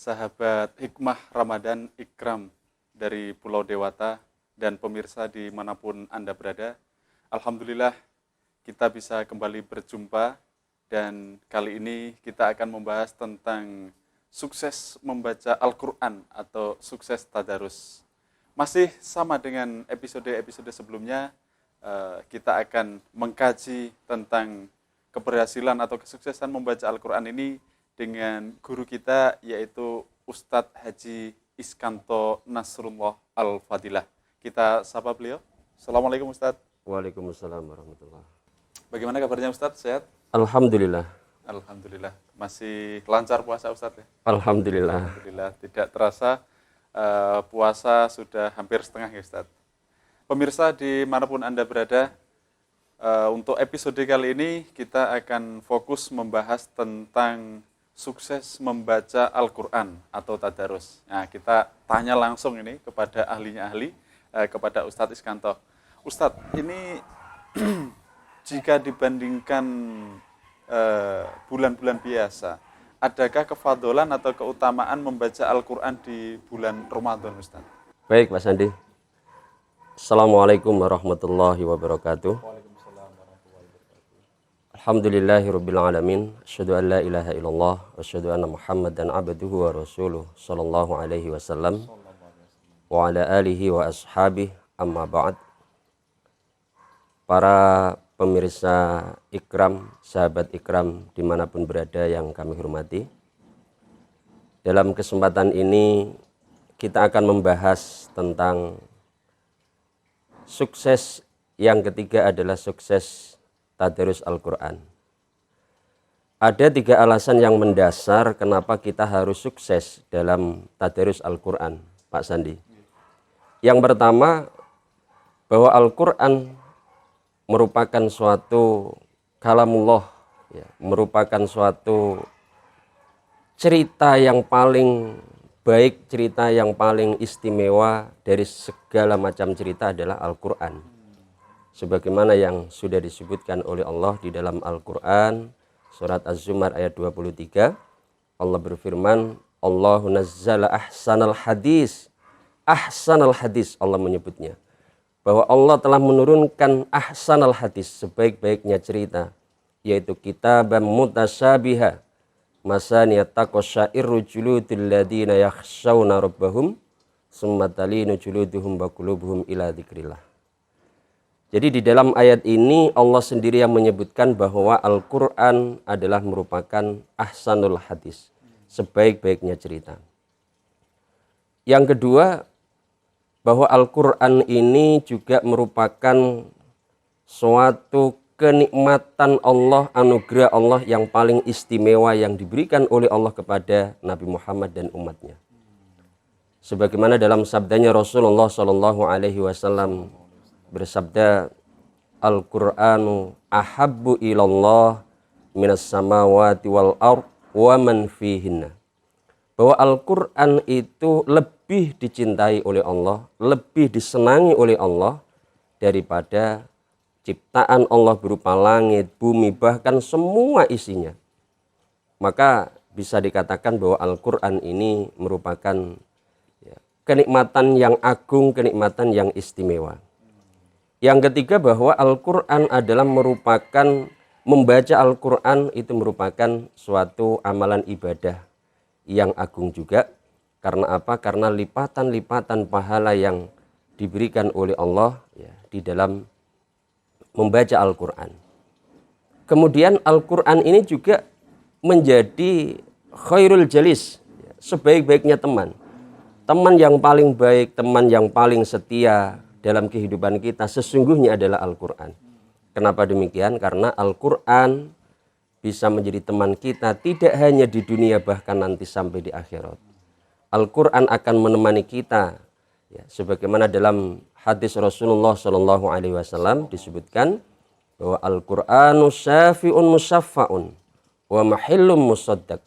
sahabat Hikmah Ramadan Ikram dari Pulau Dewata dan pemirsa dimanapun Anda berada. Alhamdulillah kita bisa kembali berjumpa dan kali ini kita akan membahas tentang sukses membaca Al-Quran atau sukses tadarus. Masih sama dengan episode-episode sebelumnya, kita akan mengkaji tentang keberhasilan atau kesuksesan membaca Al-Quran ini dengan guru kita yaitu Ustadz Haji Iskanto Nasrullah Al-Fadilah. Kita sapa beliau. Assalamualaikum Ustadz. Waalaikumsalam warahmatullahi. Bagaimana kabarnya Ustadz? Sehat? Alhamdulillah. Alhamdulillah. Masih lancar puasa Ustadz ya? Alhamdulillah. Alhamdulillah. Tidak terasa puasa sudah hampir setengah ya Ustadz. Pemirsa dimanapun Anda berada, untuk episode kali ini kita akan fokus membahas tentang sukses membaca Al-Quran atau tadarus. Nah, kita tanya langsung ini kepada ahlinya ahli, kepada Ustadz Iskanto. Ustadz, ini jika dibandingkan bulan-bulan biasa, adakah kefadolan atau keutamaan membaca Al-Quran di bulan Ramadan, Ustadz? Baik, Pak Sandi. Assalamualaikum warahmatullahi wabarakatuh. Alhamdulillahirabbil alamin. Asyhadu an la ilaha illallah wa asyhadu anna Muhammadan abduhu wa rasuluh sallallahu alaihi wasallam wa ala alihi wa ashabihi, amma ba'd. Para pemirsa Ikram, sahabat Ikram dimanapun berada yang kami hormati, dalam kesempatan ini kita akan membahas tentang sukses yang ketiga adalah sukses tadarus Al-Quran. Ada 3 alasan yang mendasar kenapa kita harus sukses dalam tadarus Al-Quran, Pak Sandi. Yang pertama, bahwa Al-Quran merupakan suatu kalamullah, ya, merupakan suatu cerita yang paling baik, cerita yang paling istimewa dari segala macam cerita adalah Al-Quran. Sebagaimana yang sudah disebutkan oleh Allah di dalam Al-Quran, surat Az-Zumar ayat 23, Allah berfirman, Allahu nazzala ahsanal hadis. Ahsanal hadis Allah menyebutnya, bahwa Allah telah menurunkan ahsanal hadis, sebaik-baiknya cerita, yaitu kitabam mutasyabiha masaniyat taqasyairu juludul ladina yakhshawna rabbahum summa talinu juluduhum wa qulubuhum ila dzikrillah. Jadi di dalam ayat ini Allah sendiri yang menyebutkan bahwa Al-Quran adalah merupakan ahsanul hadis, sebaik-baiknya cerita. Yang kedua, bahwa Al-Quran ini juga merupakan suatu kenikmatan Allah, anugerah Allah yang paling istimewa yang diberikan oleh Allah kepada Nabi Muhammad dan umatnya. Sebagaimana dalam sabdanya Rasulullah SAW bersabda, Al-Qur'anu ahabbu ilallah minas samawati wal ard wa man fihinna. Bahwa Al-Qur'an itu lebih dicintai oleh Allah, lebih disenangi oleh Allah daripada ciptaan Allah berupa langit, bumi, bahkan semua isinya. Maka bisa dikatakan bahwa Al-Qur'an ini merupakan kenikmatan yang agung, kenikmatan yang istimewa. Yang ketiga, bahwa Al-Quran adalah merupakan, membaca Al-Quran itu merupakan suatu amalan ibadah yang agung juga. Karena apa? Karena lipatan-lipatan pahala yang diberikan oleh Allah ya, di dalam membaca Al-Quran. Kemudian Al-Quran ini juga menjadi khairul jalis, ya, sebaik-baiknya teman. Teman yang paling baik, teman yang paling setia dalam kehidupan kita sesungguhnya adalah Al-Quran. Kenapa demikian? Karena Al-Quran bisa menjadi teman kita tidak hanya di dunia, bahkan nanti sampai di akhirat. Al-Quran akan menemani kita, ya, sebagaimana dalam hadis Rasulullah SAW disebutkan bahwa Al-Qur'anu syafi'un musaffa'un wa mahillum musaddaq.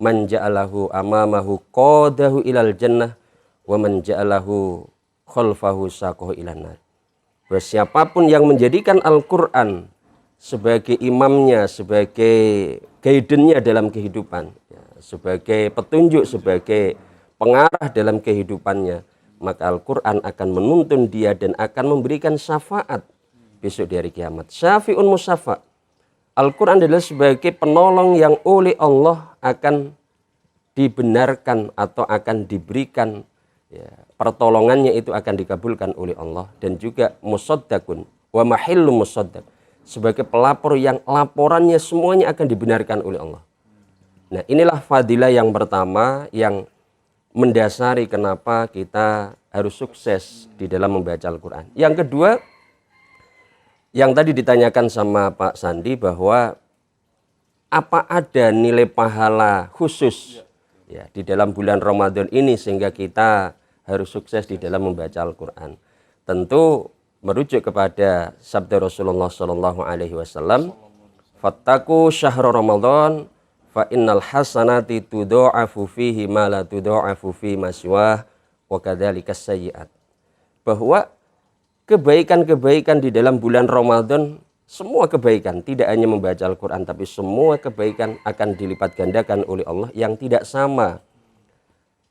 Man ja'alahu amamahu qadahu ilal jannah wa man ja'alahu khalfahu saqahu ilan nar. Siapapun yang menjadikan Al-Quran sebagai imamnya, sebagai guidance-nya dalam kehidupan, ya, sebagai petunjuk, sebagai pengarah dalam kehidupannya, maka Al-Quran akan menuntun dia dan akan memberikan syafaat besok di hari kiamat. Syafi'un musyafa'. Al-Quran adalah sebagai penolong yang oleh Allah akan dibenarkan atau akan diberikan, ya, pertolongannya itu akan dikabulkan oleh Allah. Dan juga musaddaqun wa mahillu musaddaq, sebagai pelapor yang laporannya semuanya akan dibenarkan oleh Allah. Nah, inilah fadilah yang pertama yang mendasari kenapa kita harus sukses di dalam membaca Al-Quran. Yang kedua, yang tadi ditanyakan sama Pak Sandi, bahwa apa ada nilai pahala khusus, ya, di dalam bulan Ramadan ini sehingga kita harus sukses di dalam membaca Al-Quran. Tentu merujuk kepada sabda Rasulullah Shallallahu Alaihi Wasallam, "Fattaku syahra Ramadan, fa innal hasanati tudha'afu fihi ma la tudha'afu fi maswah wa kadzalika sayyi'at." Bahwa kebaikan-kebaikan di dalam bulan Ramadan, semua kebaikan, tidak hanya membaca Al-Quran, tapi semua kebaikan akan dilipat gandakan oleh Allah yang tidak sama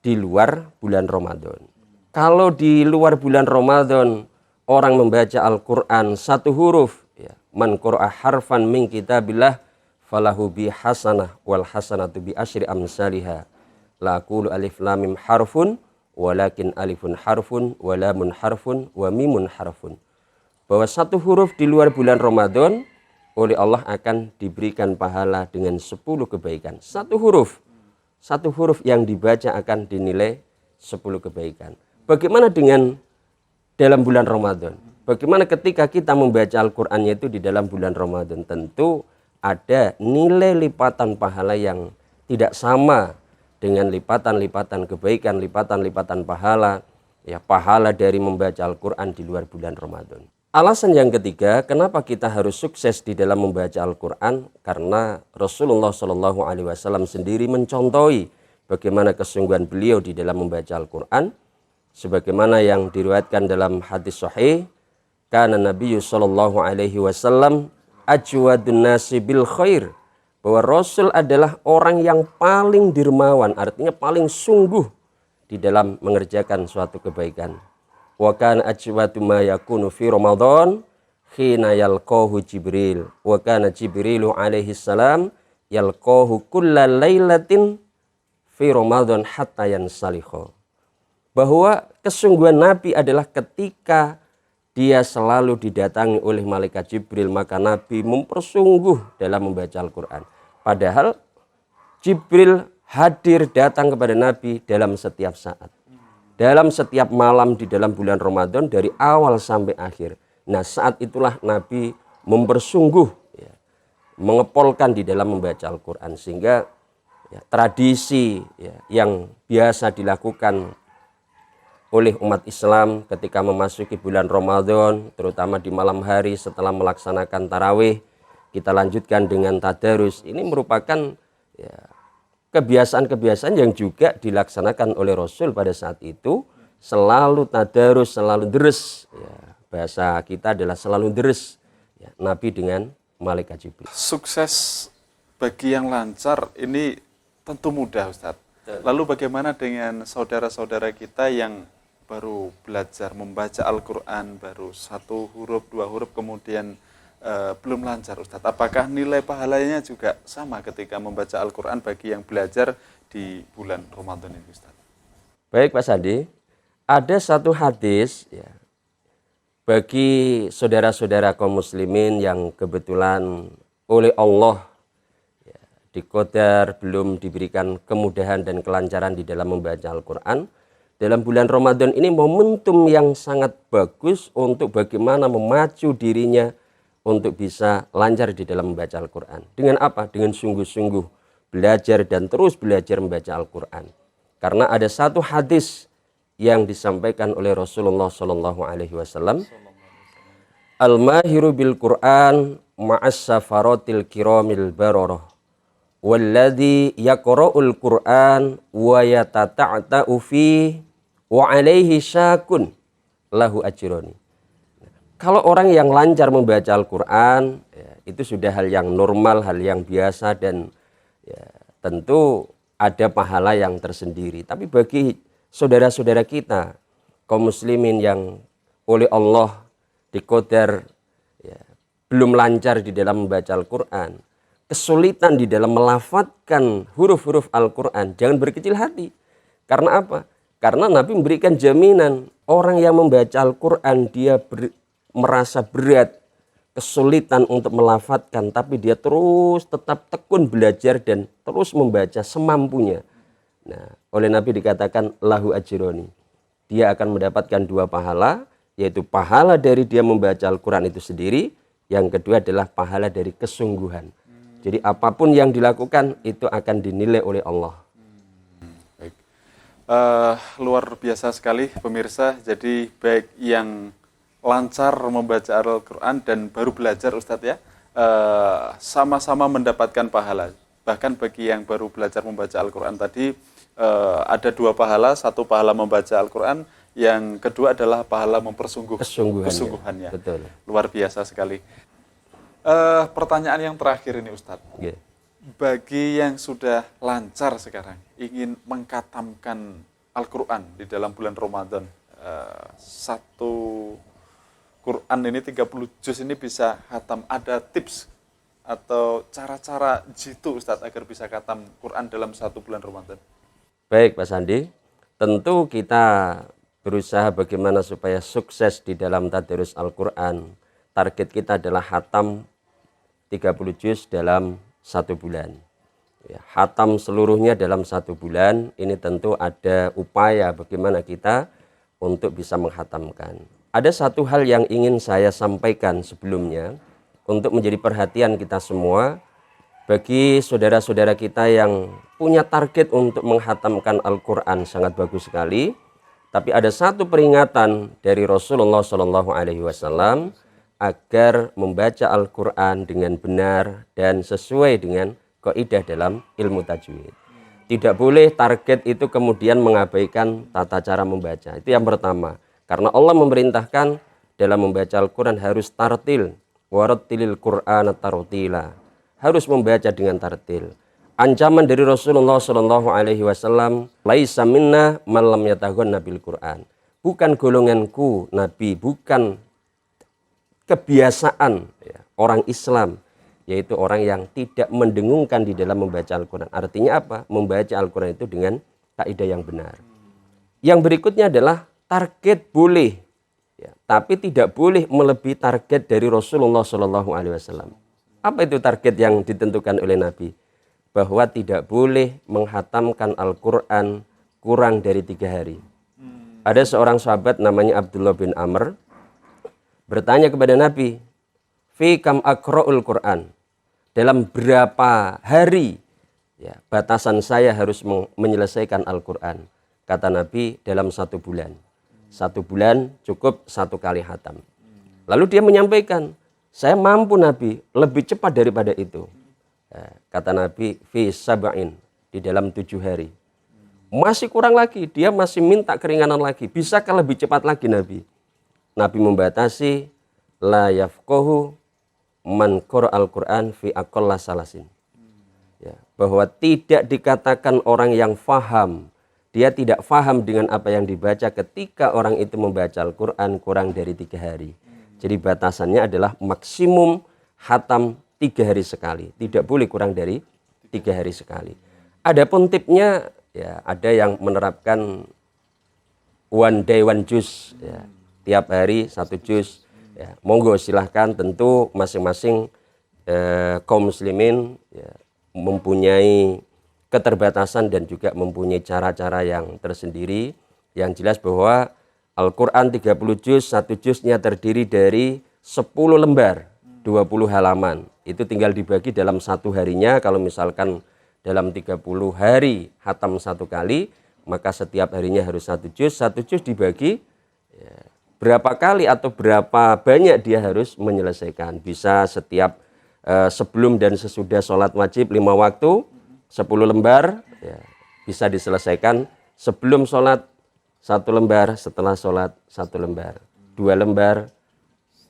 di luar bulan Ramadan. Kalau di luar bulan Ramadan orang membaca Al-Quran satu huruf, ya, man qura'a harfan min kitabillah falahu bi hasanah wal hasanatu bi asyri amsalihha, la aqulu alif lam mim harfun walakin alifun harfun wa lamun harfun wa mimun harfun. Bahwa satu huruf di luar bulan Ramadan oleh Allah akan diberikan pahala dengan 10 kebaikan. Satu huruf yang dibaca akan dinilai 10 kebaikan. Bagaimana dengan dalam bulan Ramadan? Bagaimana ketika kita membaca Al-Qur'annya itu di dalam bulan Ramadan? Tentu ada nilai lipatan pahala yang tidak sama dengan lipatan-lipatan kebaikan, lipatan-lipatan pahala, ya, pahala dari membaca Al-Qur'an di luar bulan Ramadan. Alasan yang ketiga, kenapa kita harus sukses di dalam membaca Al-Quran? Karena Rasulullah Shallallahu Alaihi Wasallam sendiri mencontohi bagaimana kesungguhan beliau di dalam membaca Al-Quran. Sebagaimana yang diriwayatkan dalam hadis sahih, kana Nabi Shallallahu Alaihi Wasallam ajwadun nasi bil khair, bahwa Rasul adalah orang yang paling dermawan, artinya paling sungguh di dalam mengerjakan suatu kebaikan. Wa kana ajwatu ma yakunu fi Ramadan khina yalqahu Jibril wa kana Jibrilu alaihi salam yalqahu kulla lailatin fi Ramadan hatta yansalikha. Bahwa kesungguhan Nabi adalah ketika dia selalu didatangi oleh malaikat Jibril, maka Nabi mempersungguh dalam membaca Al-Quran. Padahal Jibril hadir datang kepada Nabi dalam setiap saat, dalam setiap malam di dalam bulan Ramadan dari awal sampai akhir. Nah, saat itulah Nabi mempersungguh, ya, mengepolkan di dalam membaca Al-Quran. Sehingga, ya, tradisi, ya, yang biasa dilakukan oleh umat Islam ketika memasuki bulan Ramadan, terutama di malam hari setelah melaksanakan tarawih, kita lanjutkan dengan tadarus. Ini merupakan, ya, kebiasaan-kebiasaan yang juga dilaksanakan oleh Rasul pada saat itu. Selalu tadarus, selalu deres, ya, bahasa kita adalah selalu deres, ya, Nabi dengan malaikat Jibril. Sukses bagi yang lancar ini tentu mudah, Ustadz. Lalu bagaimana dengan saudara-saudara kita yang baru belajar membaca Al-Quran, baru 1 huruf, 2 huruf, kemudian belum lancar, Ustadz? Apakah nilai pahalanya juga sama ketika membaca Al-Quran bagi yang belajar di bulan Ramadan ini, Ustadz? Baik Pak Sandi, ada satu hadis, ya, bagi saudara-saudara kaum muslimin yang kebetulan oleh Allah, ya, diqadar belum diberikan kemudahan dan kelancaran di dalam membaca Al-Quran. Dalam bulan Ramadan ini momentum yang sangat bagus untuk bagaimana memacu dirinya untuk bisa lancar di dalam membaca Al-Quran. Dengan apa? Dengan sungguh-sungguh belajar dan terus belajar membaca Al-Quran. Karena ada satu hadis yang disampaikan oleh Rasulullah Shallallahu Alaihi Wasallam, al-mahiru bil Quran ma'as safaratil kiramil bararah, walladhi yaqra'ul Quran wa yatata'ta'u fi wa alaihi syakun lahu ajroni. Kalau orang yang lancar membaca Al-Quran, ya, itu sudah hal yang normal, hal yang biasa, dan ya, tentu ada pahala yang tersendiri. Tapi bagi saudara-saudara kita, kaum muslimin yang oleh Allah diqadar ya, belum lancar di dalam membaca Al-Quran, kesulitan di dalam melafadzkan huruf-huruf Al-Quran, jangan berkecil hati. Karena apa? Karena Nabi memberikan jaminan orang yang membaca Al-Quran dia merasa berat, kesulitan untuk melafadzkan, tapi dia terus tetap tekun belajar dan terus membaca semampunya. Nah, oleh Nabi dikatakan lahu ajroni. Dia akan mendapatkan 2 pahala, yaitu pahala dari dia membaca Al-Quran itu sendiri, yang kedua adalah pahala dari kesungguhan. Jadi apapun yang dilakukan itu akan dinilai oleh Allah. Baik. Luar biasa sekali pemirsa. Jadi baik yang lancar membaca Al-Quran dan baru belajar Ustadz ya, sama-sama mendapatkan pahala. Bahkan bagi yang baru belajar membaca Al-Quran tadi, ada 2 pahala, 1 pahala membaca Al-Quran, yang kedua adalah pahala kesungguhannya. Betul. Luar biasa sekali. Pertanyaan yang terakhir ini Ustadz, Yeah. bagi yang sudah lancar sekarang, ingin mengkatamkan Al-Quran di dalam bulan Ramadan, satu Quran ini 30 juz ini bisa khatam, ada tips atau cara-cara jitu Ustadz agar bisa khatam Quran dalam 1 bulan Ramadan? Baik Pak Sandi, tentu kita berusaha bagaimana supaya sukses di dalam tadarus Al-Quran. Target kita adalah khatam 30 juz dalam 1 bulan. Ya, khatam seluruhnya dalam 1 bulan, ini tentu ada upaya bagaimana kita untuk bisa menghatamkan. Ada satu hal yang ingin saya sampaikan sebelumnya untuk menjadi perhatian kita semua bagi saudara-saudara kita yang punya target untuk menghatamkan Al-Quran, sangat bagus sekali. Tapi ada satu peringatan dari Rasulullah SAW agar membaca Al-Quran dengan benar dan sesuai dengan kaidah dalam ilmu tajwid. Tidak boleh target itu kemudian mengabaikan tata cara membaca. Itu yang pertama. Karena Allah memerintahkan dalam membaca Al-Quran harus tartil. Warattilil Qur'ana tartila. Harus membaca dengan tartil. Ancaman dari Rasulullah SAW, laisa minna man lam yataghanna bil Qur'an. Bukan golonganku Nabi, bukan kebiasaan ya, orang Islam, yaitu orang yang tidak mendengungkan di dalam membaca Al-Quran. Artinya apa? Membaca Al-Quran itu dengan kaidah yang benar. Yang berikutnya adalah target boleh, ya, tapi tidak boleh melebihi target dari Rasulullah SAW. Apa itu target yang ditentukan oleh Nabi? Bahwa tidak boleh menghatamkan Al-Quran kurang dari 3 hari. Ada seorang sahabat namanya Abdullah bin Amr bertanya kepada Nabi, fi kam akra'ul Quran, dalam berapa hari ya, batasan saya harus menyelesaikan Al-Quran. Kata Nabi, dalam 1 bulan. 1 bulan cukup 1 kali khatam. Lalu dia menyampaikan, saya mampu Nabi, lebih cepat daripada itu. Kata Nabi, fi sab'in, di dalam 7 hari. Masih kurang lagi, dia masih minta keringanan lagi. Bisakah lebih cepat lagi Nabi? Nabi membatasi, la yafqahu man qara'al Qur'an fi aqalla salasin. Ya, bahwa tidak dikatakan orang yang faham, dia tidak faham dengan apa yang dibaca ketika orang itu membaca Al-Quran kurang dari 3 hari. Jadi batasannya adalah maksimum khatam 3 hari sekali. Tidak boleh kurang dari 3 hari sekali. Adapun tipnya, ya, ada yang menerapkan one day one juz, ya, tiap hari 1 juz. Ya, monggo silahkan, tentu masing-masing kaum muslimin ya, mempunyai keterbatasan dan juga mempunyai cara-cara yang tersendiri. Yang jelas bahwa Al-Quran 30 juz, 1 juznya terdiri dari 10 lembar, 20 halaman. Itu tinggal dibagi dalam 1 harinya. Kalau misalkan dalam 30 hari khatam 1 kali, maka setiap harinya harus 1 juz. 1 juz dibagi ya, berapa kali atau berapa banyak dia harus menyelesaikan. Bisa setiap sebelum dan sesudah sholat wajib 5 waktu, 10 lembar ya, bisa diselesaikan. Sebelum sholat 1 lembar, setelah sholat 1 lembar, 2 lembar,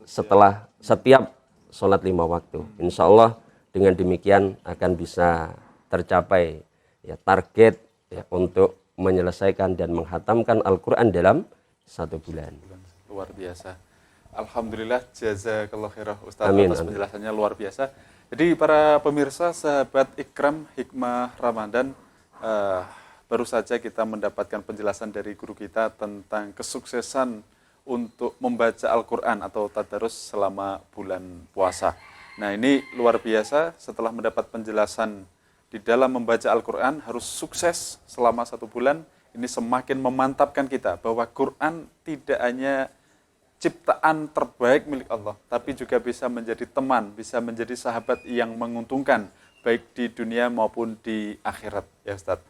setelah setiap sholat 5 waktu. Insya Allah dengan demikian akan bisa tercapai ya target ya untuk menyelesaikan dan menghatamkan Al-Quran dalam 1 bulan. Luar biasa. Alhamdulillah, jazakallahu khairah Ustaz Amin, atas amin. penjelasannya luar biasa. Jadi para pemirsa sahabat Ikram Hikmah Ramadan, baru saja kita mendapatkan penjelasan dari guru kita tentang kesuksesan untuk membaca Al-Quran atau tadarus selama bulan puasa. Nah, ini luar biasa. Setelah mendapat penjelasan di dalam membaca Al-Quran harus sukses selama 1 bulan, ini semakin memantapkan kita bahwa Quran tidak hanya ciptaan terbaik milik Allah, tapi juga bisa menjadi teman, bisa menjadi sahabat yang menguntungkan, baik di dunia maupun di akhirat, ya Ustadz.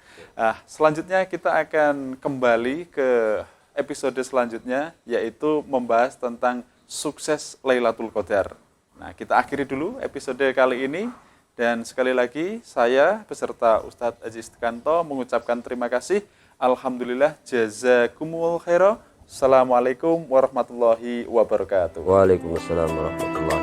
Selanjutnya kita akan kembali ke episode selanjutnya, yaitu membahas tentang sukses Lailatul Qadar. Nah, kita akhiri dulu episode kali ini, dan sekali lagi saya beserta Ustadz Aziz Kanto mengucapkan terima kasih. Alhamdulillah, jazakumul khairah. Assalamualaikum warahmatullahi wabarakatuh. Waalaikumsalam warahmatullahi